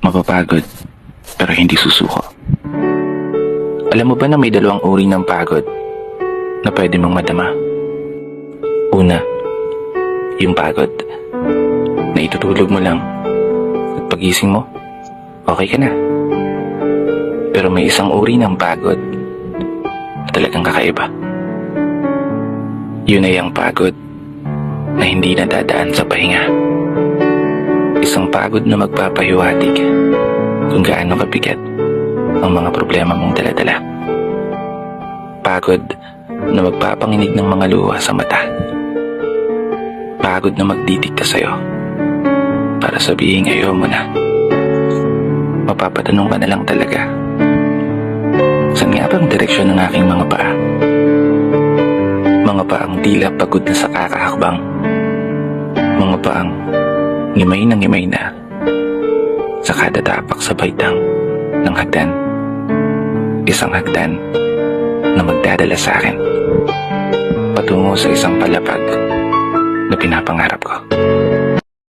Mapapagod, pero hindi susuko. Alam mo ba na may dalawang uri ng pagod na pwede mong madama? Una, yung pagod na itutulog mo lang at pagising mo, okay ka na. Pero may isang uri ng pagod na talagang kakaiba. Yun ay ang pagod na hindi nadadaan sa pahinga. Isang pagod na magpapahiwatig kung gaano kabigat ang mga problema mong daladala. Pagod na magpapanginig ng mga luha sa mata. Pagod na magdidikta sa'yo para sabihin ayaw mo na. Mapapatanong ka na lang talaga, saan nga bang direksyon ng aking mga paa? Mga paang tila pagod na sa kakahakbang. Mga paang ngimay na sa kada tapak sa baitang ng hagdan. Isang hagdan na magdadala sa akin patungo sa isang palapag na pinapangarap ko.